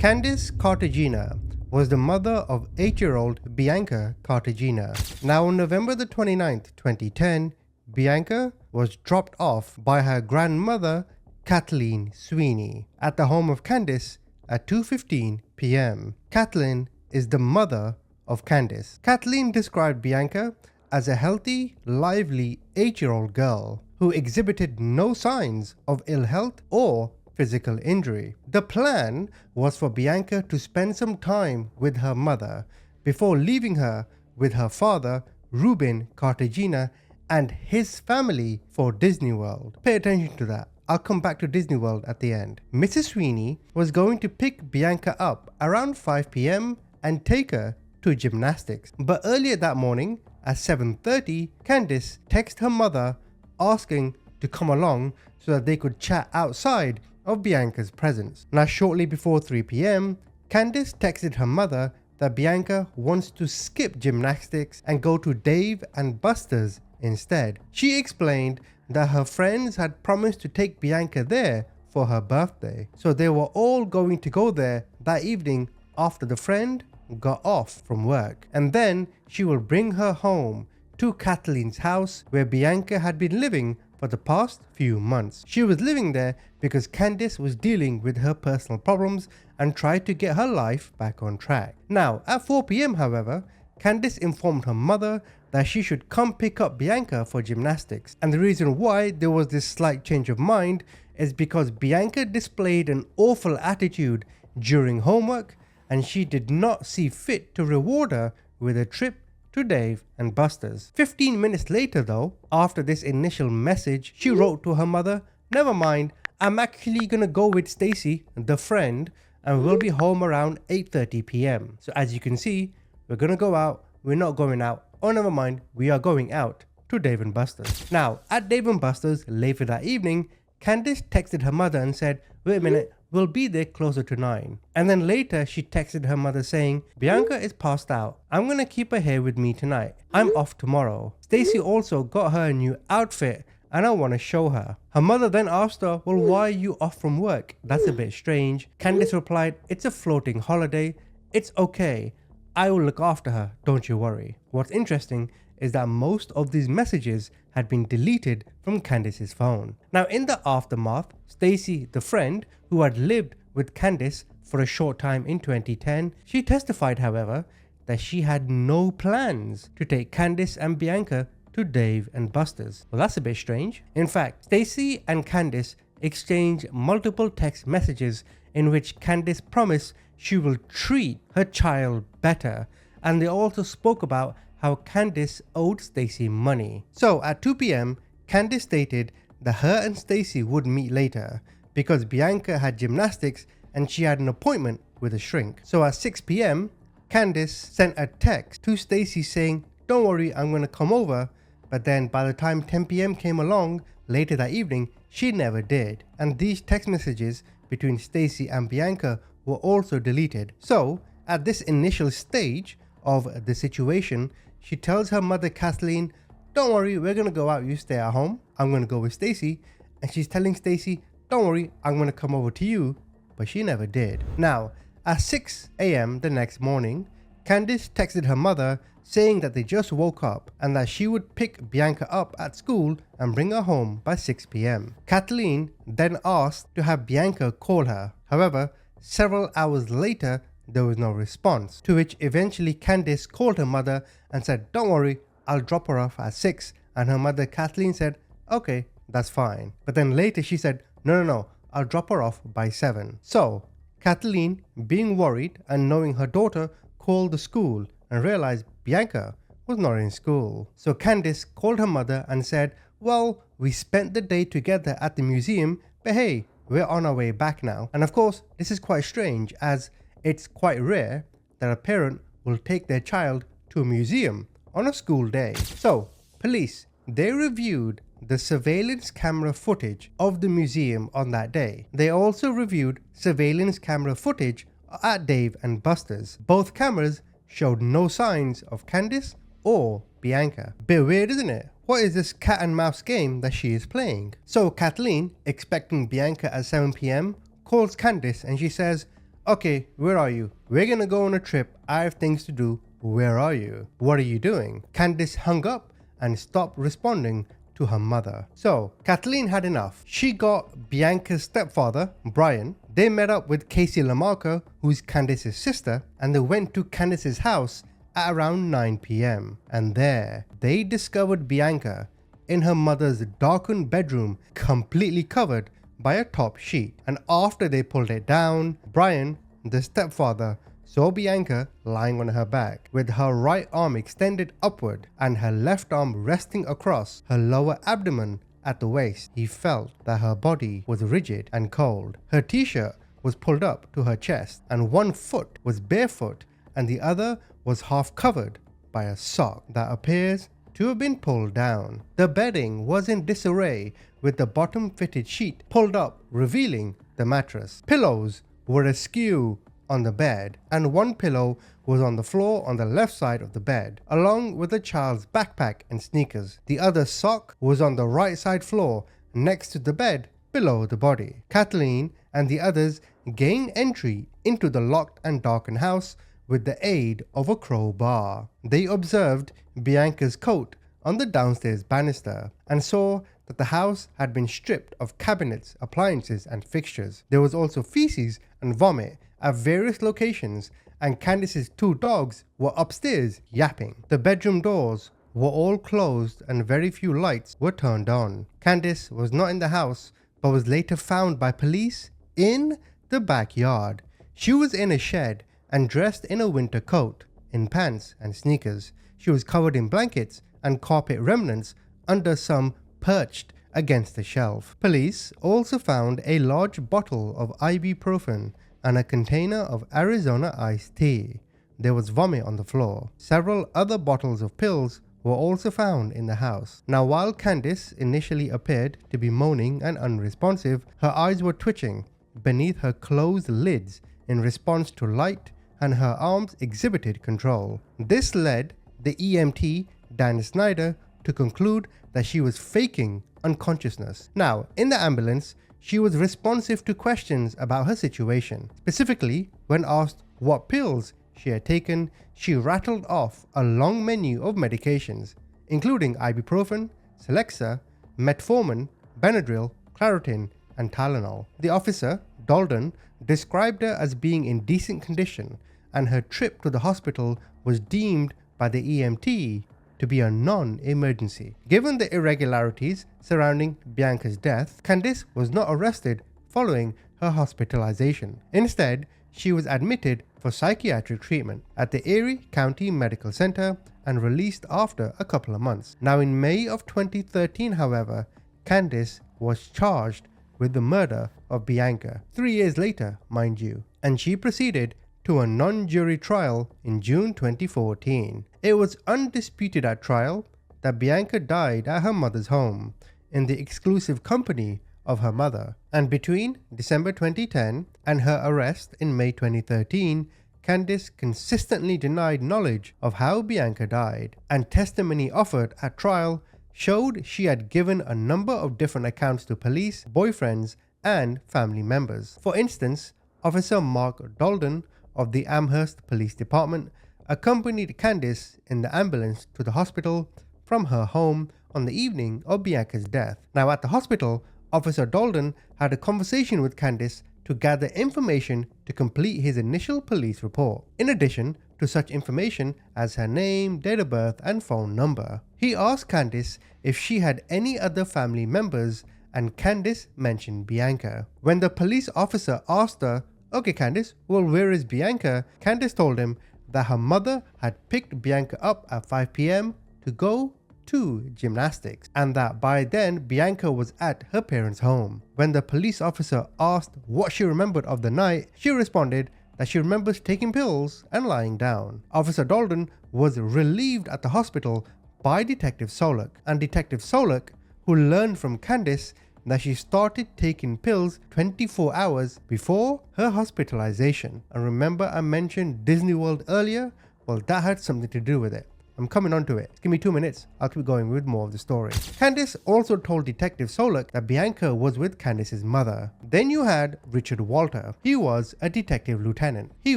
Candace Cartegena was the mother of 8-year-old Bianca Cartegena. Now on November the 29th, 2010, Bianca was dropped off by her grandmother Kathleen Sweeney at the home of Candace at 2:15 p.m. Kathleen is the mother of Candace. Kathleen described Bianca as a healthy, lively 8-year-old girl who exhibited no signs of ill health or physical injury. The plan was for Bianca to spend some time with her mother before leaving her with her father, Ruben Cartegena, and his family for Disney World. Pay attention to that. I'll come back to Disney World at the end. Mrs. Sweeney was going to pick Bianca up around 5 p.m. and take her to gymnastics. But earlier that morning at 7:30, Candace texted her mother asking to come along so that they could chat outside of Bianca's presence. Now shortly before 3 p.m, Candace texted her mother that Bianca wants to skip gymnastics and go to Dave and Buster's instead. She explained that her friends had promised to take Bianca there for her birthday, so they were all going to go there that evening after the friend got off from work, and then she will bring her home to Kathleen's house where Bianca had been living for the past few months. She was living there because Candace was dealing with her personal problems and tried to get her life back on track. Now at 4 p.m, however, Candace informed her mother that she should come pick up Bianca for gymnastics, and the reason why there was this slight change of mind is because Bianca displayed an awful attitude during homework and she did not see fit to reward her with a trip to Dave and Buster's. 15 minutes later though, after this initial message, she wrote to her mother, "Never mind, I'm actually gonna go with Stacy, the friend, and we'll be home around 8:30 p.m. So as you can see, we're gonna go out, we're not going out, oh never mind, we are going out to Dave and Buster's." Now at Dave and Buster's later that evening, Candace texted her mother and said, "Wait a minute, we'll be there closer to 9. And then later she texted her mother saying, "Bianca is passed out. I'm gonna keep her here with me tonight. I'm off tomorrow. Stacy also got her a new outfit and I wanna show her." Her mother then asked her, "Well, why are you off from work? That's a bit strange." Candace replied, "It's a floating holiday. It's okay. I will look after her, don't you worry." What's interesting is that most of these messages had been deleted from Candace's phone. Now in the aftermath, Stacy, the friend who had lived with Candace for a short time in 2010, she testified however that she had no plans to take Candace and Bianca to Dave and Buster's. Well, that's a bit strange. In fact, Stacy and Candace exchanged multiple text messages in which Candace promised she will treat her child better, and they also spoke about how Candace owed Stacy money. So at 2 p.m, Candace stated that her and Stacy would meet later because Bianca had gymnastics and she had an appointment with a shrink. So at 6 p.m, Candace sent a text to Stacy saying, "Don't worry, I'm gonna come over." But then by the time 10 p.m. came along later that evening, she never did. And these text messages between Stacy and Bianca were also deleted. So at this initial stage of the situation, she tells her mother Kathleen, "Don't worry, we're gonna go out, you stay at home. I'm gonna go with Stacy." And she's telling Stacy, "Don't worry, I'm gonna come over to you," but she never did. Now at 6 a.m. the next morning, Candace texted her mother saying that they just woke up and that she would pick Bianca up at school and bring her home by 6 p.m. Kathleen then asked to have Bianca call her. However, several hours later, there was no response, to which eventually Candace called her mother and said, "Don't worry, I'll drop her off at 6. And her mother Kathleen said, "Okay, that's fine." But then later she said, No, I'll drop her off by 7. So Kathleen, being worried and knowing her daughter, called the school and realized Bianca was not in school. So Candace called her mother and said, "Well, we spent the day together at the museum, but hey, we're on our way back now." And of course, this is quite strange as it's quite rare that a parent will take their child to a museum on a school day. So police, they reviewed the surveillance camera footage of the museum on that day. They also reviewed surveillance camera footage at Dave and Buster's. Both cameras showed no signs of Candace or Bianca. Bit weird, isn't it? What is this cat and mouse game that she is playing? So Kathleen, expecting Bianca at 7 p.m, calls Candace and she says, Okay, where are you? We're gonna go on a trip. I have things to do. Where are you? What are you doing? Candace hung up and stopped responding to her mother. So, Kathleen had enough. She got Bianca's stepfather, Brian. They met up with Casey Lamarca, who's Candace's sister, and they went to Candace's house at around 9 p.m. And there, they discovered Bianca in her mother's darkened bedroom, completely covered by a top sheet. And after they pulled it down, Brian, the stepfather, saw Bianca lying on her back with her right arm extended upward and her left arm resting across her lower abdomen at the waist. He felt that her body was rigid and cold. Her t-shirt was pulled up to her chest and one foot was barefoot and the other was half covered by a sock that appears to have been pulled down. The bedding was in disarray with the bottom fitted sheet pulled up, revealing the mattress. Pillows were askew on the bed and one pillow was on the floor on the left side of the bed, along with the child's backpack and sneakers. The other sock was on the right side floor next to the bed below the body. Kathleen and the others gained entry into the locked and darkened house with the aid of a crowbar. They observed Bianca's coat on the downstairs banister and saw that the house had been stripped of cabinets, appliances and fixtures. There was also feces and vomit at various locations and Candace's 2 dogs were upstairs yapping. The bedroom doors were all closed and very few lights were turned on. Candace was not in the house but was later found by police in the backyard. She was in a shed and dressed in a winter coat, in pants and sneakers. She was covered in blankets and carpet remnants under some perched against a shelf. Police also found a large bottle of ibuprofen and a container of Arizona iced tea. There was vomit on the floor. Several other bottles of pills were also found in the house. Now, while Candace initially appeared to be moaning and unresponsive, her eyes were twitching beneath her closed lids in response to light and her arms exhibited control. This led the EMT, Dan Snyder, to conclude that she was faking unconsciousness. Now, in the ambulance, she was responsive to questions about her situation. Specifically, when asked what pills she had taken, she rattled off a long menu of medications, including ibuprofen, Celexa, metformin, Benadryl, Claritin, and Tylenol. The officer, Dalton, described her as being in decent condition, and her trip to the hospital was deemed by the EMT to be a non-emergency. Given the irregularities surrounding Bianca's death, Candace was not arrested following her hospitalization. Instead, she was admitted for psychiatric treatment at the Erie County Medical Center and released after a couple of months. Now, in May of 2013, however, Candace was charged with the murder of Bianca, 3 years later, mind you, and she proceeded to a non-jury trial in June 2014. It was undisputed at trial that Bianca died at her mother's home in the exclusive company of her mother. And between December 2010 and her arrest in May 2013, Candace consistently denied knowledge of how Bianca died, and testimony offered at trial showed she had given a number of different accounts to police, boyfriends, and family members. For instance, Officer Mark Dalton of the Amherst Police Department accompanied Candace in the ambulance to the hospital from her home on the evening of Bianca's death. Now, at the hospital, Officer Dalton had a conversation with Candace to gather information to complete his initial police report, in addition to such information as her name, date of birth, and phone number. He asked Candace if she had any other family members, and Candace mentioned Bianca. When the police officer asked her, "Okay, Candace, well, where is Bianca?" Candace told him that her mother had picked Bianca up at 5 p.m. to go to gymnastics, and that by then Bianca was at her parents' home. When the police officer asked what she remembered of the night, she responded that she remembers taking pills and lying down. Officer Dalton was relieved at the hospital by Detective Solak, and Detective Solak, who learned from Candace that she started taking pills 24 hours before her hospitalization. And remember I mentioned Disney World earlier? Well, that had something to do with it. I'm coming onto it. Give me 2 minutes. I'll keep going with more of the story. Candace also told Detective Solak that Bianca was with Candace's mother. Then you had Richard Walter. He was a detective lieutenant. He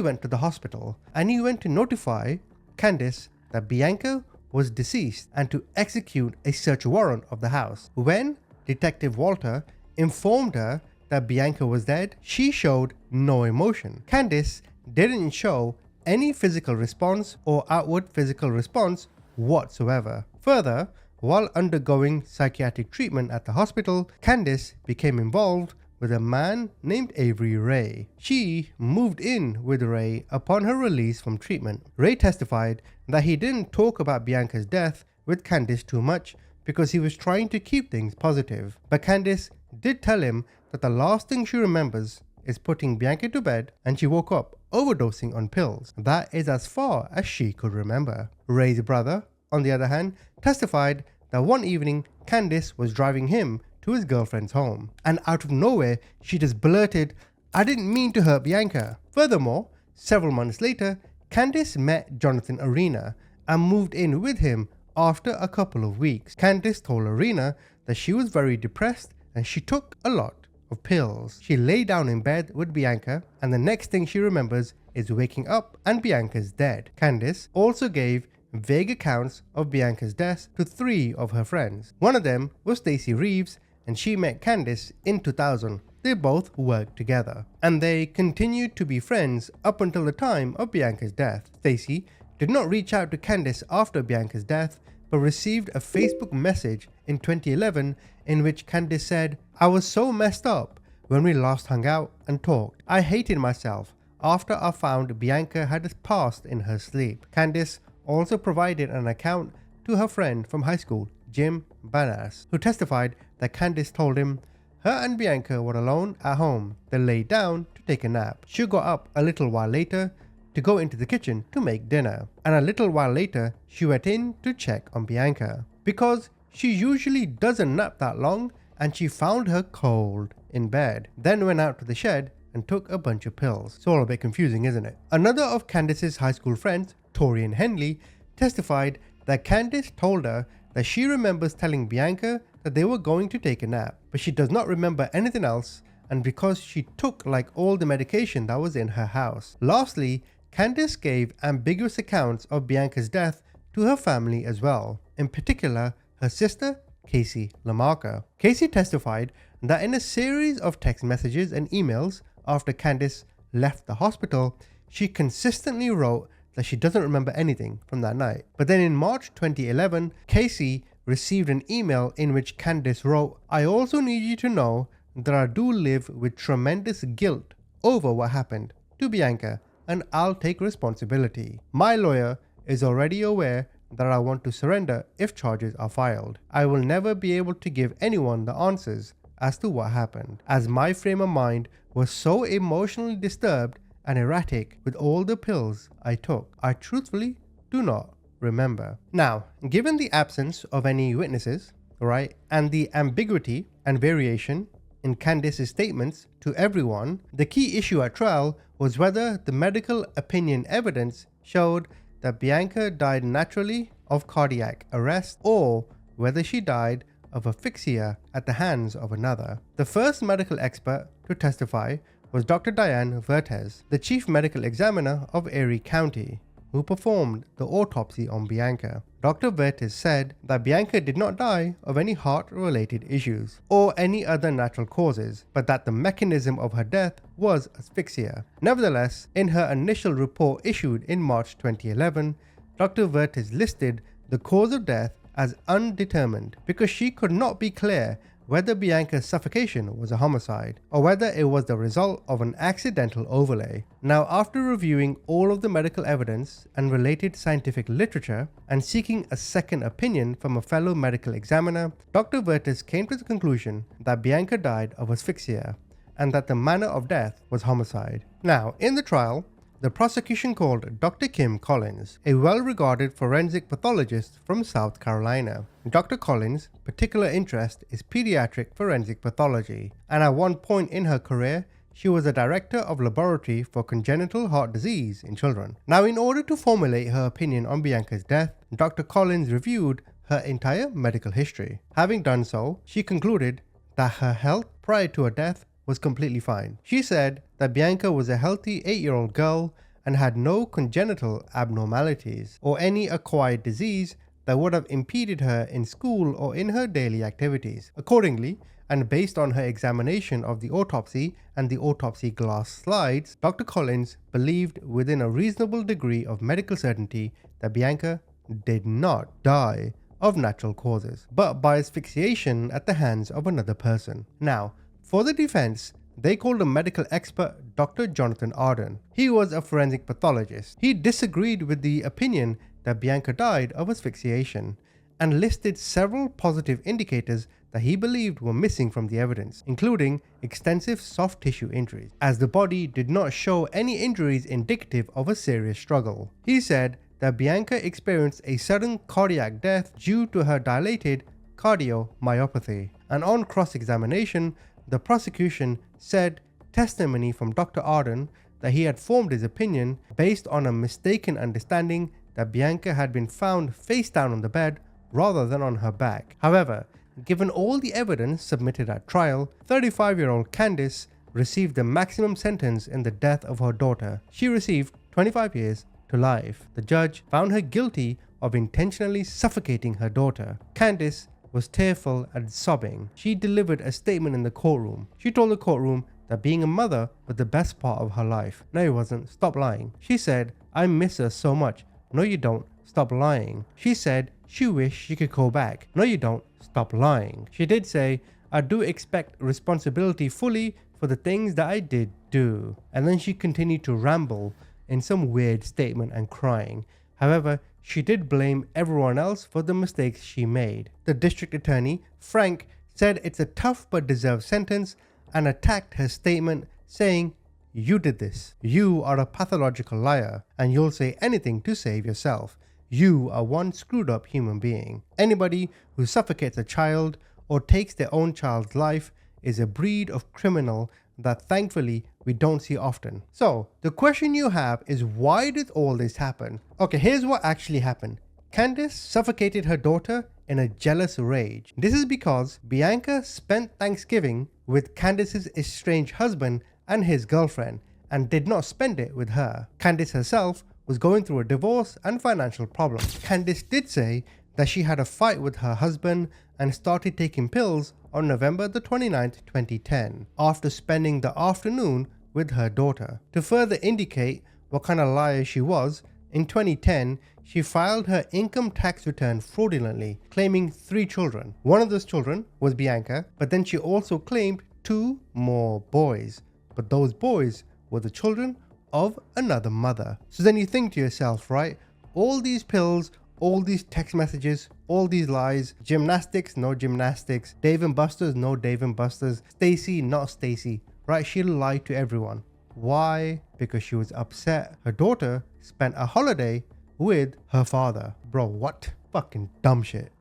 went to the hospital and he went to notify Candace that Bianca was deceased and to execute a search warrant of the house. When Detective Walter informed her that Bianca was dead, she showed no emotion. Candace didn't show any physical response or outward physical response whatsoever. Further, while undergoing psychiatric treatment at the hospital, Candace became involved with a man named Avery Ray. She moved in with Ray upon her release from treatment. Ray testified that he didn't talk about Bianca's death with Candace too much because he was trying to keep things positive. But Candace did tell him that the last thing she remembers is putting Bianca to bed and she woke up overdosing on pills. That is as far as she could remember. Ray's brother, on the other hand, testified that one evening Candace was driving him to his girlfriend's home, and out of nowhere she just blurted, "I didn't mean to hurt Bianca." Furthermore, several months later, Candace met Jonathan Arena and moved in with him after a couple of weeks. Candace told Arena that she was very depressed and she took a lot of pills. She lay down in bed with Bianca and the next thing she remembers is waking up and Bianca's dead. Candace also gave vague accounts of Bianca's death to 3 of her friends. One of them was Stacey Reeves, and she met Candace in 2000. They both worked together, and they continued to be friends up until the time of Bianca's death. Stacey did not reach out to Candace after Bianca's death, but received a Facebook message in 2011 in which Candace said, "I was so messed up when we last hung out and talked. I hated myself after I found Bianca had passed in her sleep." Candace also provided an account to her friend from high school, Jim Banas, who testified that Candace told him her and Bianca were alone at home. They laid down to take a nap. She got up a little while later to go into the kitchen to make dinner, and a little while later she went in to check on Bianca because she usually doesn't nap that long, and she found her cold in bed, then went out to the shed and took a bunch of pills. It's all a bit confusing, isn't it? Another of Candace's high school friends, Torian Henley, testified that Candace told her that she remembers telling Bianca that they were going to take a nap, but she does not remember anything else, and because she took like all the medication that was in her house. Lastly, Candace gave ambiguous accounts of Bianca's death to her family as well, in particular her sister Casey Lamarca. Casey testified that in a series of text messages and emails after Candace left the hospital, she consistently wrote that she doesn't remember anything from that night. But then in March 2011, Casey received an email in which Candace wrote, "I also need you to know that I do live with tremendous guilt over what happened to Bianca, and I'll take responsibility. My lawyer is already aware that I want to surrender if charges are filed. I will never be able to give anyone the answers as to what happened, as my frame of mind was so emotionally disturbed and erratic with all the pills I took. I truthfully do not remember." Now, given the absence of any witnesses, right, and the ambiguity and variation in Candace's statements to everyone, the key issue at trial was whether the medical opinion evidence showed that Bianca died naturally of cardiac arrest or whether she died of asphyxia at the hands of another. The first medical expert to testify was Dr. Diane Vertes, the chief medical examiner of Erie County, who performed the autopsy on Bianca. Dr. Vertes said that Bianca did not die of any heart-related issues or any other natural causes, but that the mechanism of her death was asphyxia. Nevertheless, in her initial report issued in March 2011, Dr. Vertes listed the cause of death as undetermined because she could not be clear whether Bianca's suffocation was a homicide or whether it was the result of an accidental overlay. Now, after reviewing all of the medical evidence and related scientific literature and seeking a second opinion from a fellow medical examiner, Dr. Vertes came to the conclusion that Bianca died of asphyxia and that the manner of death was homicide. Now, in the trial, the prosecution called Dr. Kim Collins, a well-regarded forensic pathologist from South Carolina. Dr. Collins' particular interest is pediatric forensic pathology, and at one point in her career, she was a director of laboratory for congenital heart disease in children. Now, in order to formulate her opinion on Bianca's death, Dr. Collins reviewed her entire medical history. Having done so, she concluded that her health prior to her death was completely fine. She said that Bianca was a healthy 8-year-old girl and had no congenital abnormalities or any acquired disease that would have impeded her in school or in her daily activities. Accordingly, and based on her examination of the autopsy and the autopsy glass slides, Dr. Collins believed within a reasonable degree of medical certainty that Bianca did not die of natural causes, but by asphyxiation at the hands of another person. Now, for the defense, they called a medical expert Dr. Jonathan Arden. He was a forensic pathologist. He disagreed with the opinion that Bianca died of asphyxiation and listed several positive indicators that he believed were missing from the evidence, including extensive soft tissue injuries, as the body did not show any injuries indicative of a serious struggle. He said that Bianca experienced a sudden cardiac death due to her dilated cardiomyopathy, and on cross-examination, the prosecution said testimony from Dr. Arden that he had formed his opinion based on a mistaken understanding that Bianca had been found face down on the bed rather than on her back. However, given all the evidence submitted at trial, 35-year-old Candace received the maximum sentence in the death of her daughter. She received 25 years to life. The judge found her guilty of intentionally suffocating her daughter. Candace was tearful and sobbing. She delivered a statement in the courtroom. She told the courtroom that being a mother was the best part of her life. No, it wasn't. Stop lying. She said, "I miss her so much." No, you don't. Stop lying. She said she wished she could go back. No, you don't. Stop lying. She did say, "I do expect responsibility fully for the things that I did do." And then she continued to ramble in some weird statement and crying. However, she did blame everyone else for the mistakes she made. The district attorney, Frank, said it's a tough but deserved sentence and attacked her statement, saying, "You did this. You are a pathological liar, and you'll say anything to save yourself. You are one screwed up human being. Anybody who suffocates a child or takes their own child's life is a breed of criminal that thankfully we don't see often." So, the question you have is, why did all this happen? Okay, here's what actually happened. Candace suffocated her daughter in a jealous rage. This is because Bianca spent Thanksgiving with Candace's estranged husband and his girlfriend and did not spend it with her. Candace herself was going through a divorce and financial problems. Candace did say that she had a fight with her husband and started taking pills on November the 29th, 2010, after spending the afternoon with her daughter. To further indicate what kind of liar she was, in 2010, she filed her income tax return fraudulently, claiming 3 children. One of those children was Bianca, but then she also claimed 2 more boys. But those boys were the children of another mother. So then you think to yourself, right? All these pills, all these text messages, all these lies, gymnastics, no gymnastics, Dave and Buster's, no Dave and Buster's, Stacy, not Stacy, right? She lied to everyone. Why? Because she was upset her daughter spent a holiday with her father. Bro, what? Fucking dumb shit.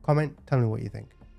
Comment, tell me what you think.